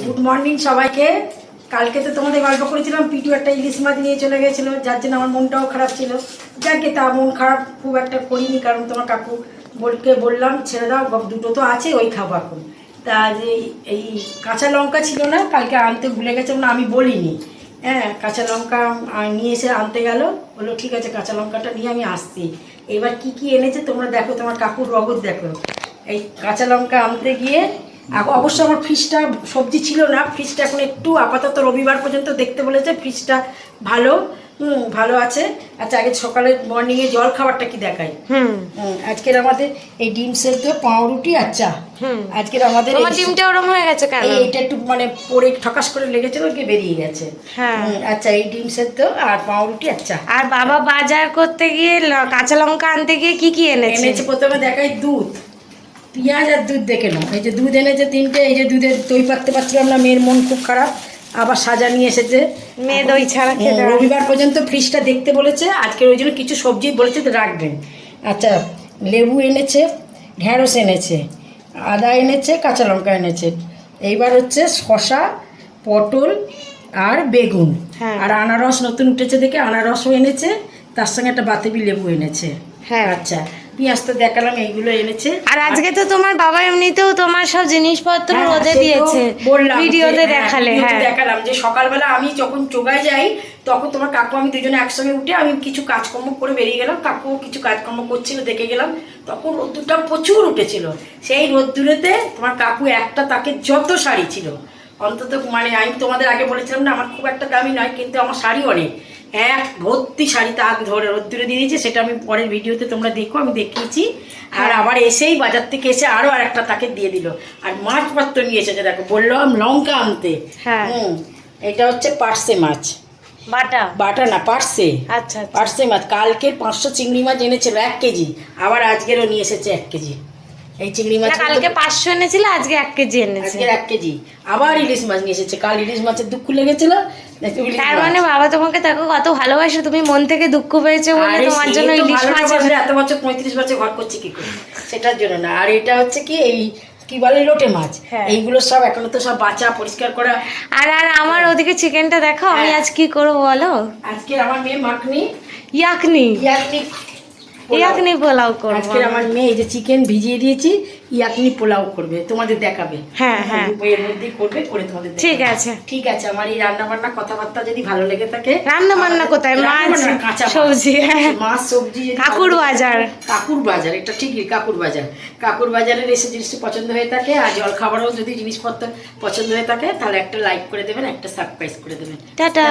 Good morning সবাইকে। কালকে তো তোমাদের গল্প করেছিলাম পিটু একটা ইলিশ মাছ নিয়ে চলে গেছিলো, যার জন্য আমার মনটাও খারাপ ছিল। যাকে তা মন খারাপ খুব একটা করিনি, কারণ তোমার কাকু বললাম ছেড়ে দাও, দুটো তো আছে ওই খাবো এখন। তা যে এই কাঁচা লঙ্কা ছিল না, কালকে আনতে ভুলে গেছে না, আমি বলিনি। হ্যাঁ, কাঁচা লঙ্কা নিয়ে এসে আনতে গেল, বললো ঠিক আছে কাঁচা লঙ্কাটা নিয়ে আমি আসছি। এবার কি কি এনেছে তোমরা দেখো, তোমার কাকুর রগত দেখো। এই কাঁচা লঙ্কা আনতে গিয়ে অবশ্য আমার ফ্রিজটা সবজি ছিল না, ফ্রিজটা এখন একটু আপাতত রবিবার পর্যন্ত দেখতে বলেছে, ফ্রিজটা ভালো ভালো আছে। আচ্ছা আগে সকালে মর্নিংয়ে জল খাবারটা কি দেখাই। আজকের আমাদের এই ডিম সেদ্ধ, পাউরুটি আর চা। আজকের আমাদের ডিমটা ওরম হয়ে গেছে কেন? এইটা একটু মানে পরে ঠকাস করে লেগেছিল, গিয়ে বেরিয়ে গেছে। আচ্ছা এই ডিম সেদ্ধ আর পাউরুটি আর চা। আর বাবা বাজার করতে গিয়ে কাঁচা লঙ্কা আনতে গিয়ে কি কি এনেছে? প্রথমে দেখাই দুধ, পেঁয়াজ আর দুধ দেখে নাও। এই যে দুধ এনেছে 3টে, এই যে দুধের দই পাততে পারছিলাম না, মেয়ের মন খুব খারাপ, আবার সাজা নিয়ে এসেছে। মেয়ে দই ছাড়া খেতে রবিবার পর্যন্ত ফ্রিজটা দেখতে বলেছে, আজকের ওই জন্য কিছু সবজি বলেছে তো রাখবেন। আচ্ছা লেবু এনেছে, ঢেঁড়স এনেছে, আদা এনেছে, কাঁচা লঙ্কা এনেছে। এইবার হচ্ছে শসা, পটল আর বেগুন, আর আনারস নতুন উঠেছে দেখে আনারসও এনেছে, তার সঙ্গে একটা বাতাবি লেবু এনেছে। আচ্ছা পেঁয়াজ তো দেখালাম, এইগুলো এনেছে। আর আজকে তো তোমার বাবা এমনিতেও তোমার সব জিনিসপত্র রোদে দিয়েছে, বললাম ভিডিওতে দেখালে। দেখালাম যে সকালবেলা আমি যখন চোগায় যাই তখন তোমার কাকু আমি দুজনে একসঙ্গে উঠে আমি কিছু কাজকর্ম করে বেরিয়ে গেলাম, কাকু কিছু কাজকর্ম করছিল দেখে গেলাম, তখন রোদ্দুরটা প্রচুর উঠেছিল। সেই রোদ্দুরেতে তোমার কাকু একটা তাকে যত শাড়ি ছিল অন্তত, মানে আমি তোমাদের আগে বলেছিলাম না আমার খুব একটা দামি নয়, কিন্তু আমার শাড়ি অনেক, এক ভর্তি শাড়ি তাক ধরে রোদ্দুরে দিয়ে দিয়েছে। সেটা আমি পরের ভিডিওতে তোমরা দেখো, আমি দেখিয়েছি। আর আবার এসেই বাজার থেকে এসে আরও আর একটা তাকে দিয়ে দিল। আর মাছ পত্র নিয়ে এসেছে দেখো, বললাম লঙ্কা আনতে। এটা হচ্ছে পার্সে মাছ, বাটা না পার্সে। আচ্ছা পার্সে মাছ, কালকের 500 চিংড়ি মাছ এনেছিল 1 কেজি, আবার আজকেরও নিয়ে এসেছে 1 কেজি। এই চিংড়ি মাছ কালকে 500 এনেছিল, আজকে 1 কেজি এনেছে। আজকে 1 কেজি। আবার ইলিশ মাছ নিয়ে এসেছে, কাল ইলিশ মাছের দুঃখ লেগেছিল। তার মানে বাবা তোমাকে দেখো কত ভালোবাসে, তুমি মন থেকে দুঃখ পেয়েছো বলে তোমার জন্য ইলিশ মাছ। এত বছর 35 বছর ঘর করছি কি করে, সেটার জন্য না। আর এটা হচ্ছে কি এই কি বলে লোটে মাছ, এইগুলো সব এখনো তো সব বাঁচা পরিষ্কার করা। আর আমার ওদিকে চিকেনটা দেখো, আমি আজ কি করবো বলো? আজকে আমার মেয়ে মাখনি ইয়াকনি পোলাও করবো। আজকে আমার মেয়ে এই যে চিকেন ভিজিয়ে দিয়েছি, ইয়াকনি পোলাও করবে, তোমাদের দেখাবে। এর মধ্যেই করবে, করে তোমাদের দেখাবে। ঠিক আছে ঠিক আছে। আমার এই রান্না বান্না কথাবার্তা যদি ভালো লেগে থাকে, রান্না বান্না কোথায়, মাছ সবজি, মাছ সবজি, কাকুর বাজার এটা ঠিকই, কাকুর বাজারের এসে জিনিস পছন্দ হয়ে থাকে, আর জল খাবারও যদি জিনিসপত্র পছন্দ হয়ে থাকে, তাহলে একটা লাইক করে দেবেন, একটা সাবস্ক্রাইব করে দেবেন। টাটা।